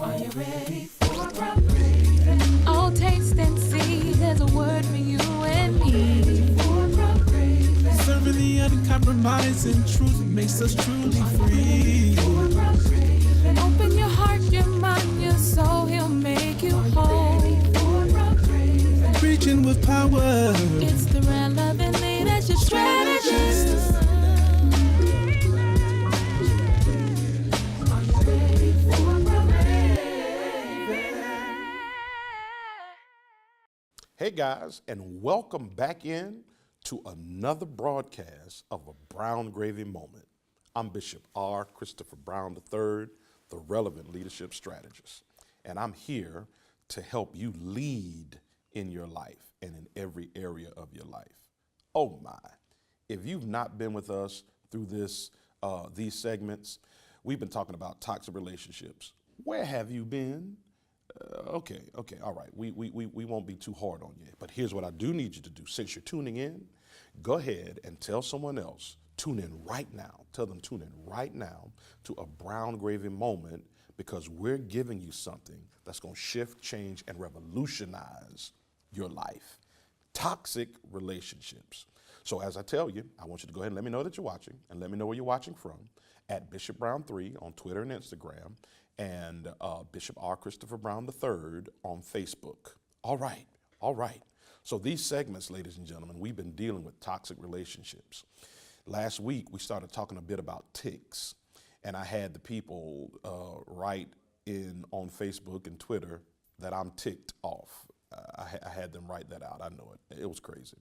Are you ready for brown gravy? Oh, taste and see, there's a word for you and me. For brown gravy. Serving the uncompromising truth makes us truly free. For brown gravy. Open your heart, your mind, your soul, he'll make you whole. For brown gravy. Preaching with power. It's the relevant leadership strategist. Hey guys, and welcome back in to another broadcast of a Brown Gravy Moment. I'm Bishop R. Christopher Brown III, the Relevant Leadership Strategist, and I'm here to help you lead in your life and in every area of your life. Oh my, if you've not been with us through these segments, we've been talking about toxic relationships. Where have you been? Okay, all right. We won't be too hard on you. But here's what I do need you to do. Since you're tuning in, go ahead and tell someone else, tune in right now. Tell them tune in right now to a Brown Gravy Moment, because we're giving you something that's going to shift, change, and revolutionize your life. Toxic relationships. So as I tell you, I want you to go ahead and let me know that you're watching, and let me know where you're watching from at Bishop Brown 3 on Twitter and Instagram, and Bishop R. Christopher Brown III on Facebook. All right. So these segments, ladies and gentlemen, we've been dealing with toxic relationships. Last week, we started talking a bit about tics, and I had the people write in on Facebook and Twitter that I'm ticked off. I had them write that out. I know it. It was crazy.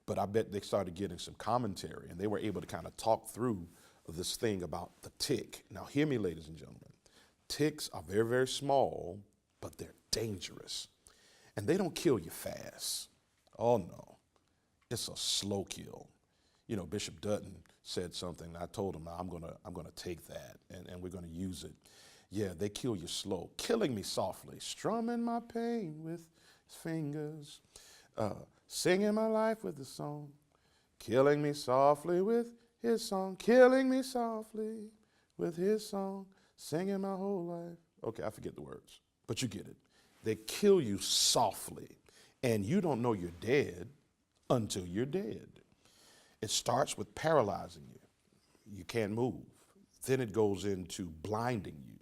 But I bet they started getting some commentary, and they were able to kind of talk through this thing about the tick. Now, hear me, ladies and gentlemen. Ticks are very, very small, but they're dangerous. And they don't kill you fast. Oh no, it's a slow kill. You know, Bishop Dutton said something, and I told him, I'm gonna take that and we're gonna use it. Yeah, they kill you slow. Killing me softly, strumming my pain with his fingers, singing my life with the song, killing me softly with his song, killing me softly with his song, singing my whole life. Okay, I forget the words, but you get it. They kill you softly, and you don't know you're dead until you're dead. It starts with paralyzing you. You can't move. Then it goes into blinding you.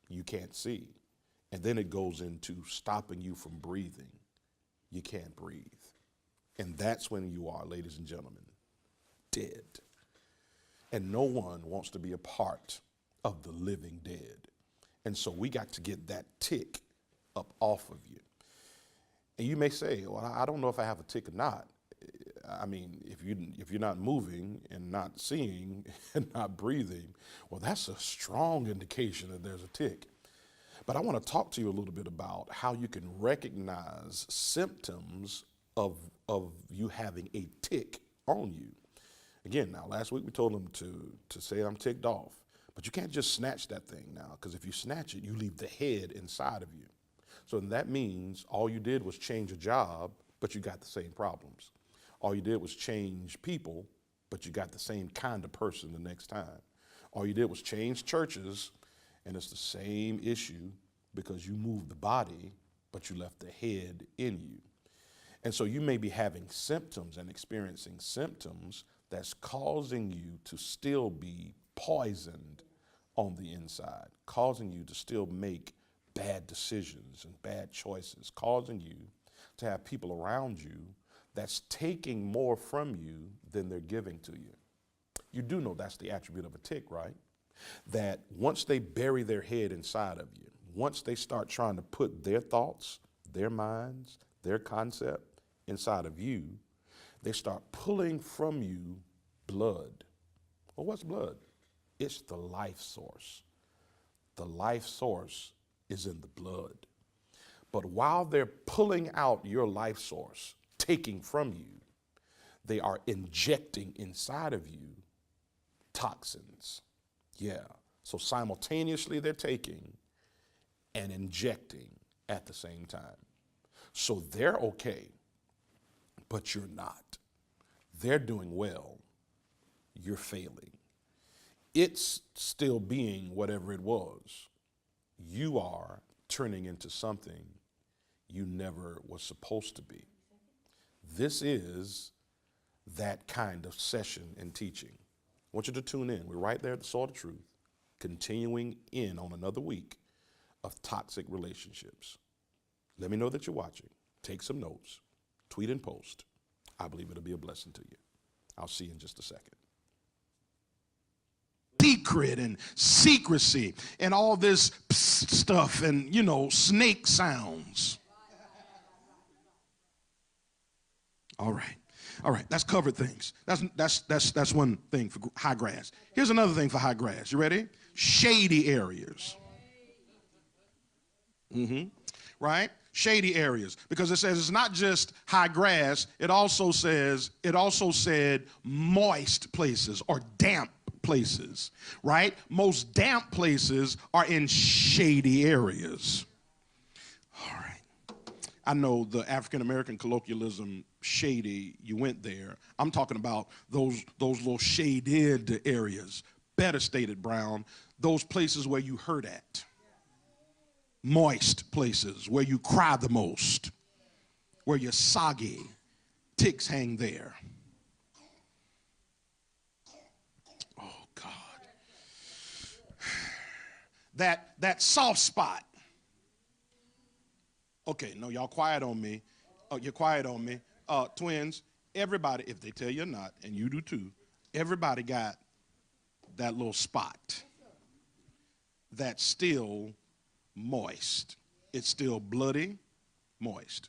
You can't see. And then it goes into stopping you from breathing. You can't breathe. And that's when you are, ladies and gentlemen, dead. And no one wants to be a part of the living dead. And so we got to get that tick up off of you. And you may say, well, I don't know if I have a tick or not. I mean, if you're not moving and not seeing and not breathing, well, that's a strong indication that there's a tick. But I want to talk to you a little bit about how you can recognize symptoms of you having a tick on you. Again, now last week we told them to say I'm ticked off. But you can't just snatch that thing now, because if you snatch it, you leave the head inside of you. So that means all you did was change a job, but you got the same problems. All you did was change people, but you got the same kind of person the next time. All you did was change churches, and it's the same issue, because you moved the body, but you left the head in you. And so you may be having symptoms and experiencing symptoms that's causing you to still be poisoned on the inside, causing you to still make bad decisions and bad choices, causing you to have people around you that's taking more from you than they're giving to you. You do know that's the attribute of a tick, right? That once they bury their head inside of you, once they start trying to put their thoughts, their minds, their concept inside of you, they start pulling from you blood. Well, what's blood? It's the life source. The life source is in the blood. But while they're pulling out your life source, taking from you, they are injecting inside of you toxins. Yeah. So simultaneously they're taking and injecting at the same time. So they're okay, but you're not. They're doing well, you're failing. It's still being whatever it was. You are turning into something you never was supposed to be. This is that kind of session and teaching. I want you to tune in. We're right there at the Sword of Truth, continuing in on another week of toxic relationships. Let me know that you're watching. Take some notes. Tweet and post. I believe it'll be a blessing to you. I'll see you in just a second. Secret and secrecy and all this stuff and, snake sounds. All right. That's covered things. That's one thing for high grass. Here's another thing for high grass. You ready? Shady areas. Right? Shady areas. Because it says it's not just high grass. It also said moist places or damp places. Right? Most damp places are in shady areas. All right. I know the African-American colloquialism, shady, you went there. I'm talking about those little shaded areas. Better stated, Brown, those places where you hurt at. Moist places where you cry the most, where you're soggy. Ticks hang there. Oh, God. That soft spot. Okay, no, y'all quiet on me. You're quiet on me. Twins, everybody, if they tell you not, and you do too, everybody got that little spot that's still moist. It's still bloody, moist.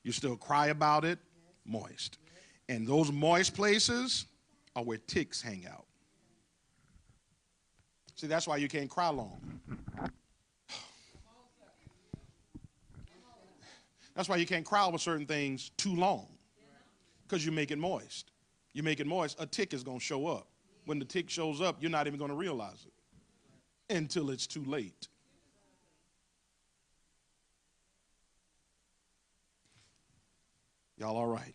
You still cry about it, moist. And those moist places are where ticks hang out. See, that's why you can't cry long. That's why you can't cry over certain things too long, because you make it moist. You make it moist, a tick is going to show up. When the tick shows up, you're not even going to realize it until it's too late. Y'all all right?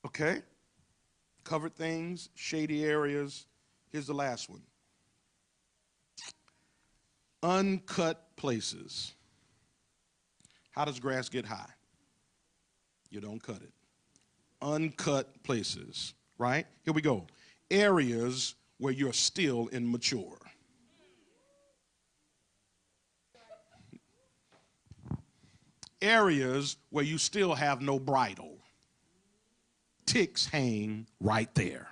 Okay. Covered things, shady areas. Here's the last one. Uncut places. How does grass get high? You don't cut it. Uncut places, right? Here we go. Areas where you're still immature. Areas where you still have no bridle. Ticks hang right there.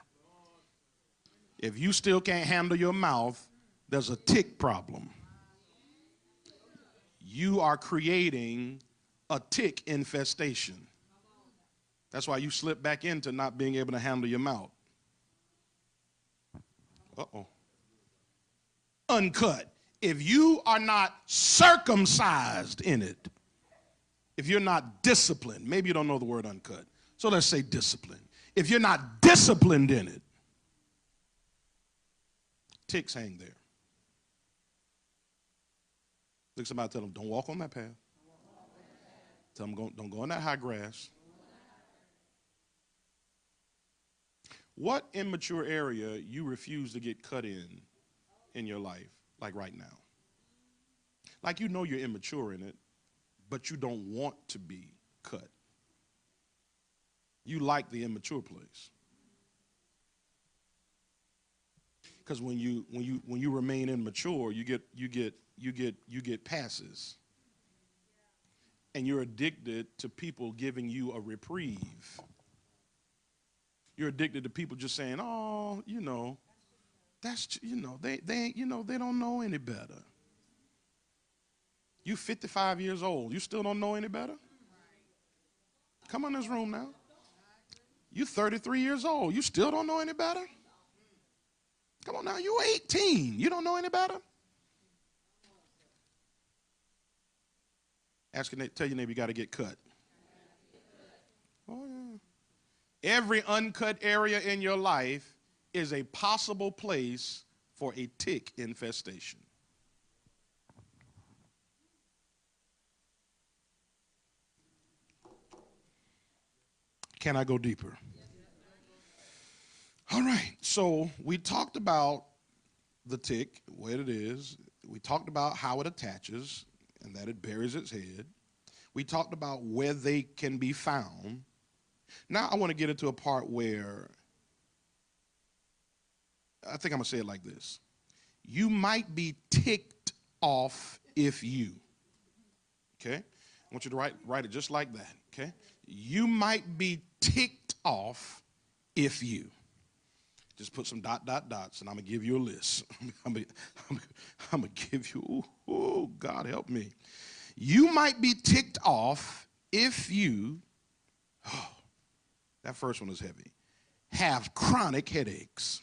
If you still can't handle your mouth, there's a tick problem. You are creating a tick infestation. That's why you slip back into not being able to handle your mouth. Uh-oh. Uncut. If you are not circumcised in it, if you're not disciplined, maybe you don't know the word uncut, so let's say disciplined. If you're not disciplined in it, ticks hang there. Look at somebody, tell them, don't walk on that path. Tell them, don't go in that high grass. What immature area you refuse to get cut in your life, like right now? Like you know you're immature in it, but you don't want to be cut. You like the immature place. Because when you remain immature, you get passes. And you're addicted to people giving you a reprieve. You're addicted to people just saying, "Oh, that's they don't know any better." You 55 years old, you still don't know any better? Come on in this room now. You 33 years old, you still don't know any better? Come on now, you 18, you don't know any better? Tell your neighbor you got to get cut. Oh, yeah. Every uncut area in your life is a possible place for a tick infestation. Can I go deeper? All right, so we talked about the tick, what it is. We talked about how it attaches and that it buries its head. We talked about where they can be found. Now I want to get into a part where I think I'm going to say it like this. You might be ticked off if you. Okay? I want you to write it just like that. Okay? You might be ticked off if you. Just put some dots, and I'm going to give you a list. I'm going to give you, oh, God help me. You might be ticked off if you, oh, that first one is heavy, have chronic headaches.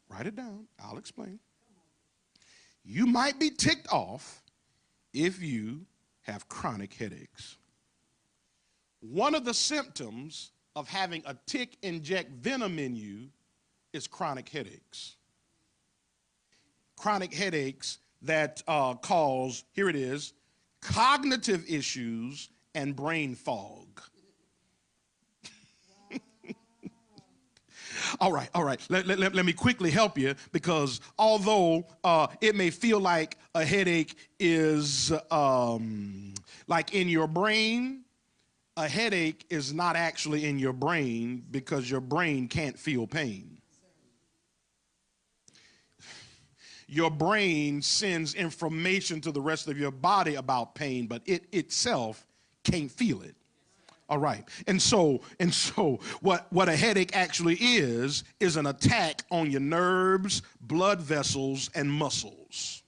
Write it down. I'll explain. You might be ticked off if you have chronic headaches. One of the symptoms of having a tick inject venom in you is chronic headaches. Chronic headaches that cause, here it is, cognitive issues and brain fog. All right. Let me quickly help you, because although it may feel like a headache is like in your brain, a headache is not actually in your brain, because your brain can't feel pain. Your brain sends information to the rest of your body about pain, but it itself can't feel it. All right. And so what a headache actually is an attack on your nerves, blood vessels, and muscles.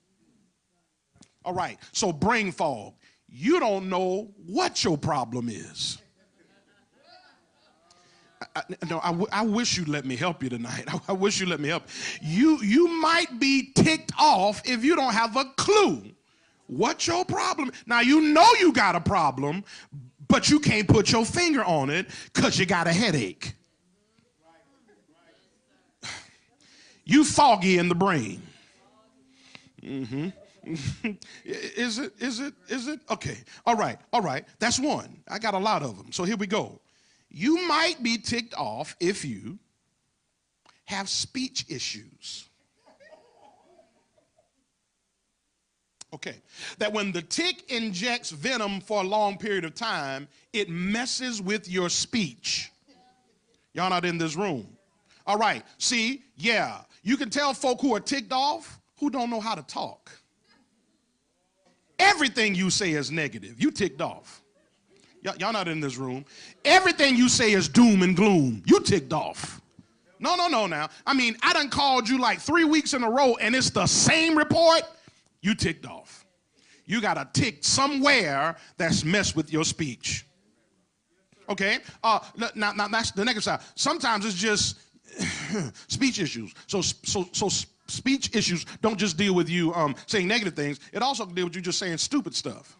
All right. So brain fog. You don't know what your problem is. I wish you'd let me help you tonight. I wish you'd let me help you. You might be ticked off if you don't have a clue what your problem. Now, you know you got a problem, but you can't put your finger on it because you got a headache. You foggy in the brain. Mm-hmm. Is it? Okay. All right. That's one. I got a lot of them. So here we go. You might be ticked off if you have speech issues. Okay. That when the tick injects venom for a long period of time, it messes with your speech. Y'all not in this room. All right. See, yeah. You can tell folk who are ticked off who don't know how to talk. Everything you say is negative. You ticked off. Y'all not in this room. Everything you say is doom and gloom. You ticked off. No now. I mean, I done called you like 3 weeks in a row and it's the same report. You ticked off. You got a tick somewhere that's messed with your speech. Okay? Now that's the negative side. Sometimes it's just speech issues. So speech issues don't just deal with you saying negative things. It also can deal with you just saying stupid stuff.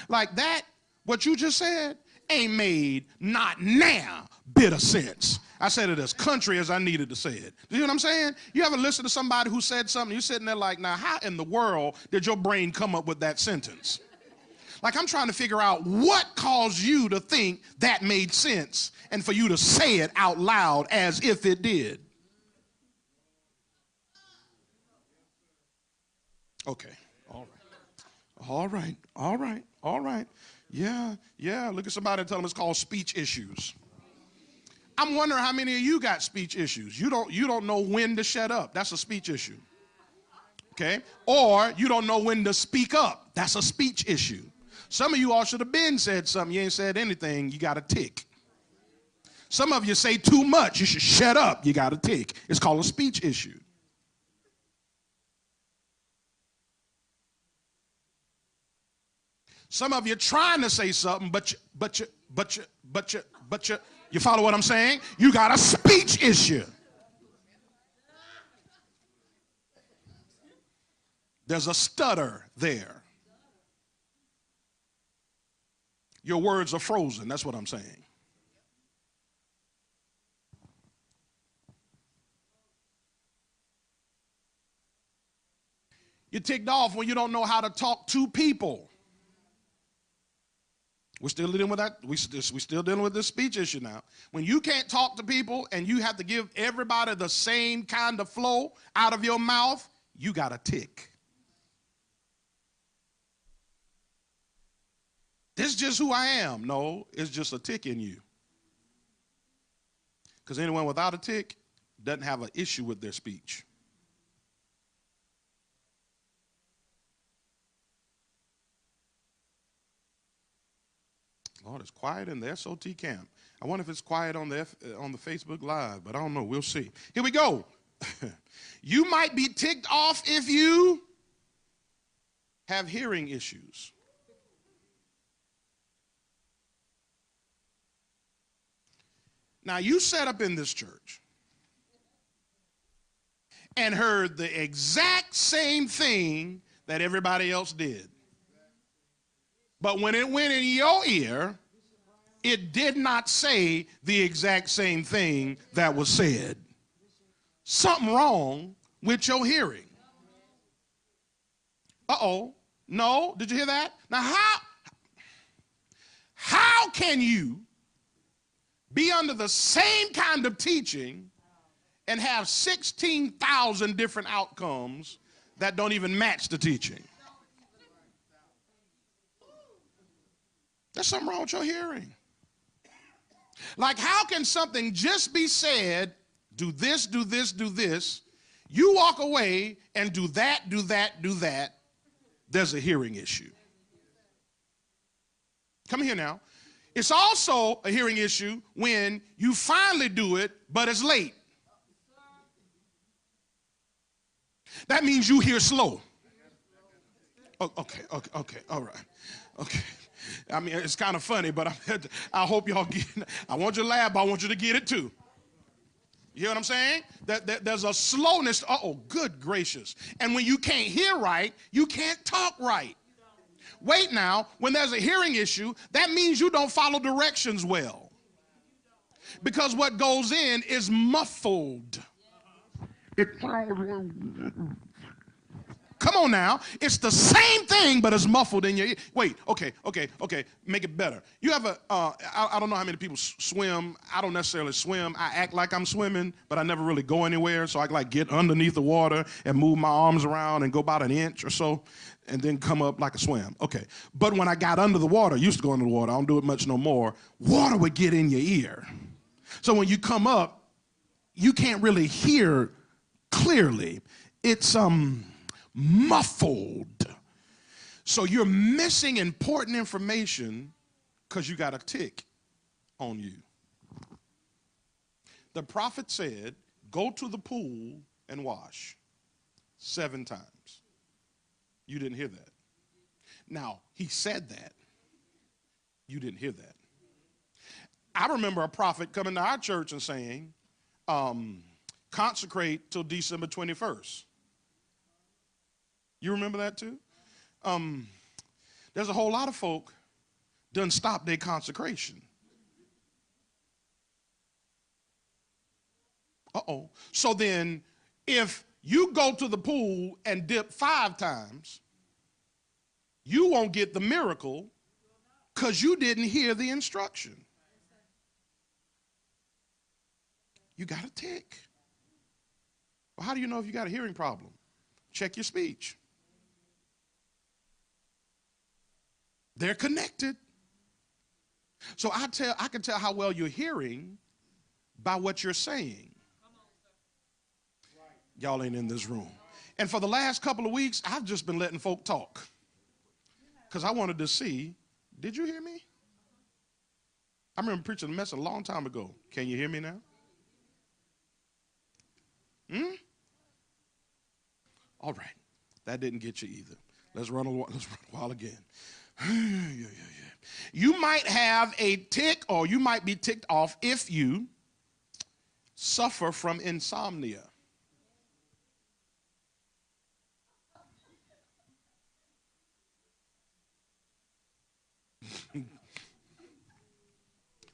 Like that, what you just said ain't made not now bit of sense. I said it as country as I needed to say it. Do you know what I'm saying? You ever listen to somebody who said something, you're sitting there like, now how in the world did your brain come up with that sentence? Like, I'm trying to figure out what caused you to think that made sense and for you to say it out loud as if it did. Okay, all right. Yeah, look at somebody and tell them it's called speech issues. I'm wondering how many of you got speech issues. You don't know when to shut up. That's a speech issue. Okay? Or you don't know when to speak up. That's a speech issue. Some of you all should have been said something. You ain't said anything. You got a tick. Some of you say too much. You should shut up. You got a tick. It's called a speech issue. Some of you trying to say something, but you follow what I'm saying? You got a speech issue. There's a stutter there. Your words are frozen. That's what I'm saying. You're ticked off when you don't know how to talk to people. We're still dealing with that. We still dealing with this speech issue now. When you can't talk to people and you have to give everybody the same kind of flow out of your mouth, you got a tick. This is just who I am. No, it's just a tick in you. Because anyone without a tick doesn't have an issue with their speech. Lord, it's quiet in the SOT camp. I wonder if it's quiet on the Facebook Live, but I don't know. We'll see. Here we go. You might be ticked off if you have hearing issues. Now, you sat up in this church and heard the exact same thing that everybody else did. But when it went in your ear, it did not say the exact same thing that was said. Something wrong with your hearing. Uh-oh. No, did you hear that? Now, how can you be under the same kind of teaching and have 16,000 different outcomes that don't even match the teaching? There's something wrong with your hearing. Like, how can something just be said, do this, do this, do this, you walk away and do that, do that, do that? There's a hearing issue. Come here now. It's also a hearing issue when you finally do it, but it's late. That means you hear slow. Oh, okay, all right. Okay. I mean, it's kind of funny, but I hope y'all get it. I want you to laugh, but I want you to get it too. You hear what I'm saying? There's a slowness. Uh-oh, good gracious. And when you can't hear right, you can't talk right. Wait now, when there's a hearing issue, that means you don't follow directions well. Because what goes in is muffled. Come on now. It's the same thing, but it's muffled in your ear. Wait, okay. Make it better. You ever, I don't know how many people swim. I don't necessarily swim. I act like I'm swimming, but I never really go anywhere. So I like get underneath the water and move my arms around and go about an inch or so and then come up like a swim. Okay. But when I got under the water, used to go under the water, I don't do it much no more, water would get in your ear. So when you come up, you can't really hear clearly. It's muffled. So you're missing important information because you got a tick on you. The prophet said, go to the pool and wash 7 times. You didn't hear that. Now, he said that. You didn't hear that. I remember a prophet coming to our church and saying, consecrate till December 21st. You remember that too? There's a whole lot of folk done stop their consecration. Uh-oh. So then, if you go to the pool and dip 5 times, you won't get the miracle because you didn't hear the instruction. You got a tick. Well, how do you know if you got a hearing problem? Check your speech. They're connected. So I can tell how well you're hearing by what you're saying. Y'all ain't in this room. And for the last couple of weeks, I've just been letting folk talk. Because I wanted to see, did you hear me? I remember preaching a message a long time ago. Can you hear me now? All right. That didn't get you either. Let's run a while again. Yeah. You might have a tick, or you might be ticked off if you suffer from insomnia.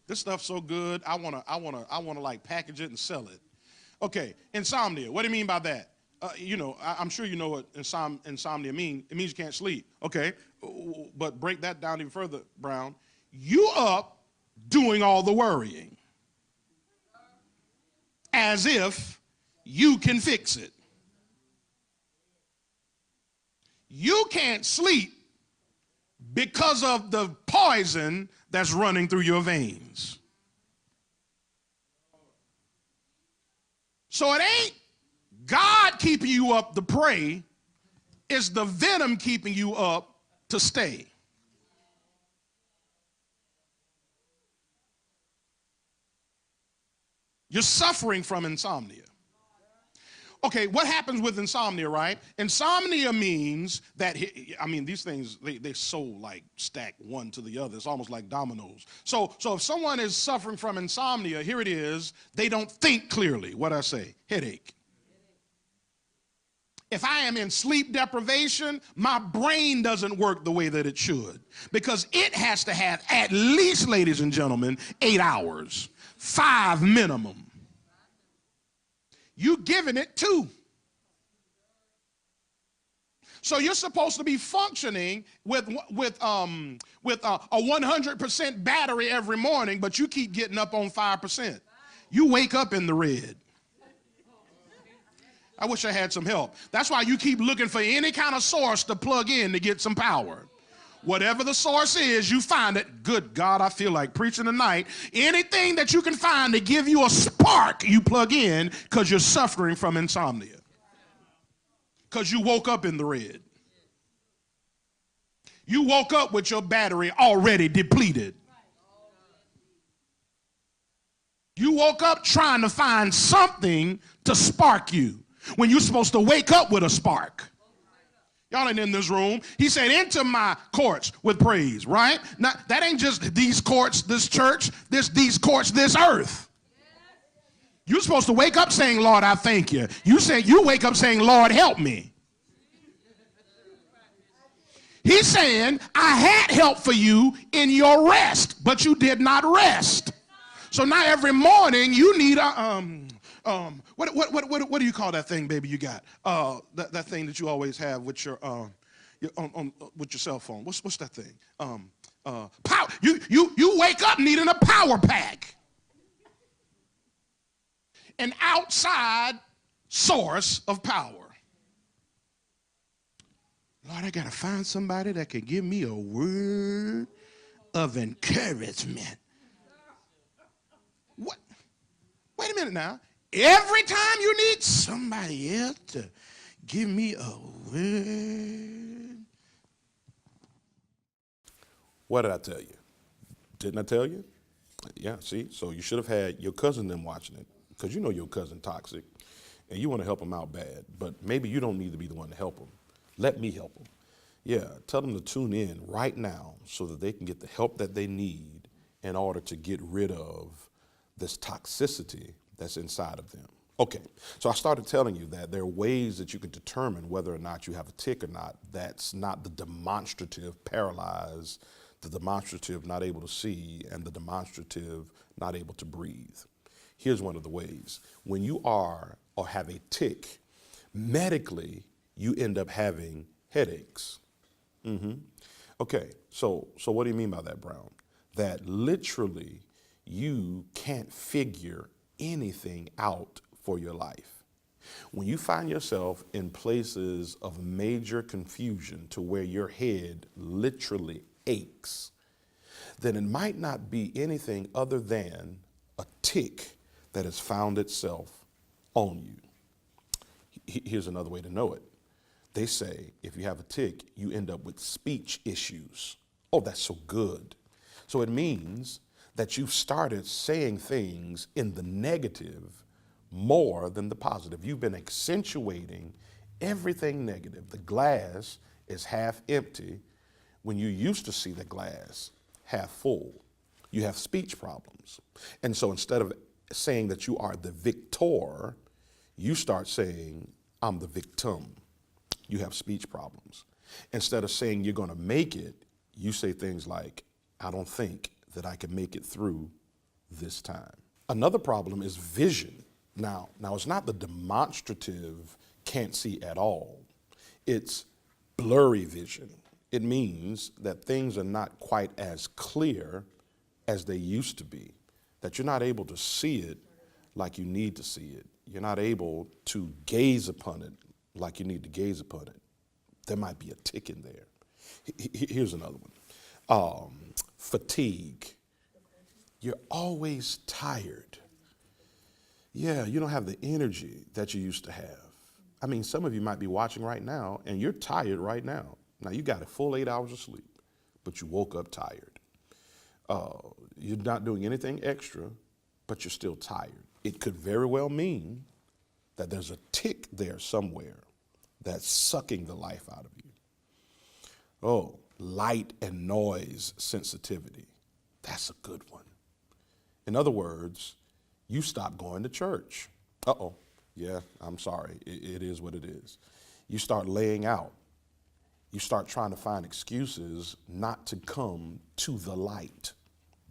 This stuff's so good. I wanna like package it and sell it. Okay, insomnia. What do you mean by that? I'm sure you know what insomnia means. It means you can't sleep. Okay, but break that down even further, Brown. you up doing all the worrying as if you can fix it. You can't sleep because of the poison that's running through your veins. So it ain't God keeping you up to pray, it's the venom keeping you up to stay. You're suffering from insomnia. Okay, what happens with insomnia, right? Insomnia means that, I mean, these things, they're so like stacked one to the other. It's almost like dominoes. So if someone is suffering from insomnia, here it is, they don't think clearly. What I say? Headache. If I am in sleep deprivation, my brain doesn't work the way that it should because it has to have at least, ladies and gentlemen, 8 hours, 5 minimum. You giving it 2. So you're supposed to be functioning with a 100% battery every morning, but you keep getting up on 5%. You wake up in the red. I wish I had some help. That's why you keep looking for any kind of source to plug in to get some power. Whatever the source is, you find it. Good God, I feel like preaching tonight. Anything that you can find to give you a spark, you plug in because you're suffering from insomnia. Because you woke up in the red. You woke up with your battery already depleted. You woke up trying to find something to spark you when you're supposed to wake up with a spark. Y'all ain't in this room. He said, enter my courts with praise, right? Now, that ain't just these courts, this church, these courts, this earth. You're supposed to wake up saying, Lord, I thank you. You wake up saying, Lord, help me. He's saying, I had help for you in your rest, but you did not rest. So now every morning you need a, what do you call that thing, baby, you got? That thing that you always have with your with your cell phone. What's that thing? Power. You wake up needing a power pack. An outside source of power. Lord, I got to find somebody that can give me a word of encouragement. What? Wait a minute now. Every time you need somebody else to give me a word. What did I tell you? Didn't I tell you? Yeah, see? So you should have had your cousin them watching it because you know your cousin toxic and you want to help them out bad, but maybe you don't need to be the one to help them. Let me help them. Yeah, tell them to tune in right now so that they can get the help that they need in order to get rid of this toxicity that's inside of them. Okay, so I started telling you that there are ways that you can determine whether or not you have a tick or not. That's not the demonstrative paralyzed, the demonstrative not able to see, and the demonstrative not able to breathe. Here's one of the ways. When you are or have a tick, medically, you end up having headaches. Okay, so what do you mean by that, Brown? That literally you can't figure anything out for your life. When you find yourself in places of major confusion to where your head literally aches, then it might not be anything other than a tick that has found itself on you. Here's another way to know it. They say if you have a tick, you end up with speech issues. Oh, that's so good. So it means that you've started saying things in the negative more than the positive. You've been accentuating everything negative. The glass is half empty when you used to see the glass half full. You have speech problems. And so instead of saying that you are the victor, you start saying, I'm the victim. You have speech problems. Instead of saying you're going to make it, you say things like, I don't think that I can make it through this time. Another problem is vision. Now it's not the demonstrative can't see at all. It's blurry vision. It means that things are not quite as clear as they used to be, that you're not able to see it like you need to see it. You're not able to gaze upon it like you need to gaze upon it. There might be a tick in there. Here's another one. Fatigue. You're always tired. Yeah, you don't have the energy that you used to have. I mean, some of you might be watching right now and you're tired right now. Now you got a full 8 hours of sleep, but you woke up tired. You're not doing anything extra, but you're still tired. It could very well mean that there's a tick there somewhere that's sucking the life out of you. Oh, light and noise sensitivity. That's a good one. In other words, you stop going to church. Uh-oh. Yeah, I'm sorry. It is what it is. You start laying out. You start trying to find excuses not to come to the light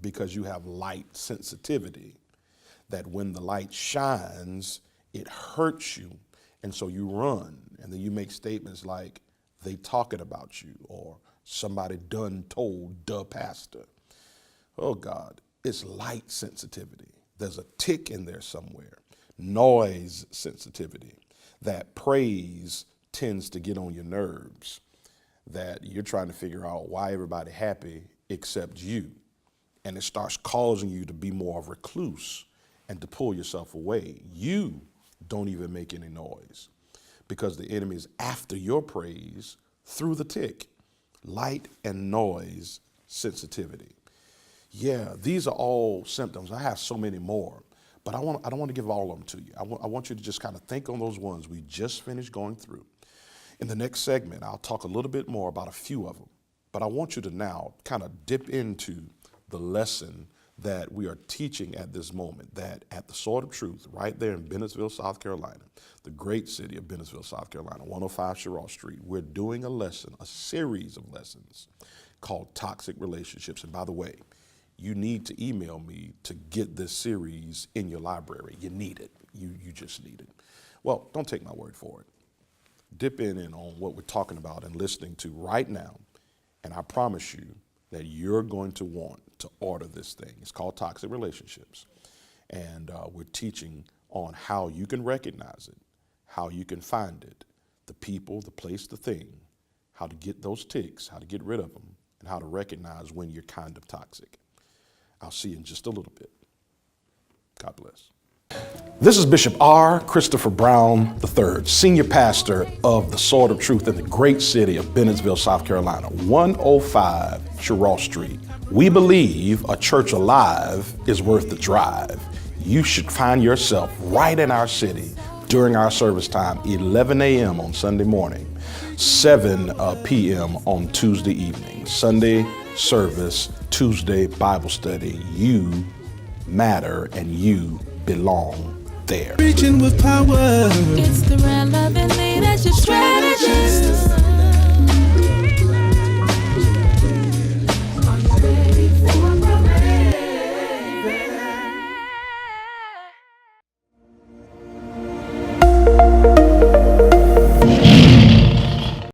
because you have light sensitivity, that when the light shines, it hurts you. And so you run, and then you make statements like, they talking about you, or somebody done told the pastor. Oh God, it's light sensitivity. There's a tick in there somewhere. Noise sensitivity. That praise tends to get on your nerves, that you're trying to figure out why everybody happy except you. And it starts causing you to be more of a recluse and to pull yourself away. You don't even make any noise because the enemy is after your praise through the tick. Light and noise sensitivity. Yeah, these are all symptoms. I have so many more, but I don't want to give all of them to you. I want you to just kind of think on those ones we just finished going through. In the next segment, I'll talk a little bit more about a few of them, but I want you to now kind of dip into the lesson that we are teaching at this moment, that at the Sword of Truth, right there in Bennettsville, South Carolina, the great city of Bennettsville, South Carolina, 105 Sherrall Street, we're doing a lesson, a series of lessons called Toxic Relationships. And by the way, you need to email me to get this series in your library. You need it. You just need it. Well, don't take my word for it. Dip in on what we're talking about and listening to right now, and I promise you that you're going to want to order this thing. It's called Toxic Relationships, and we're teaching on how you can recognize it, how you can find it, the people, the place, the thing, how to get those ticks, how to get rid of them, and how to recognize when you're kind of toxic. I'll see you in just a little bit. God bless. This is Bishop R. Christopher Brown III, Senior Pastor of the Sword of Truth in the great city of Bennettsville, South Carolina, 105 Sherrall Street. We believe a church alive is worth the drive. You should find yourself right in our city during our service time, 11 a.m. on Sunday morning, 7 p.m. on Tuesday evening. Sunday service, Tuesday Bible study. You matter and you belong there. Reaching with power. It's the relevant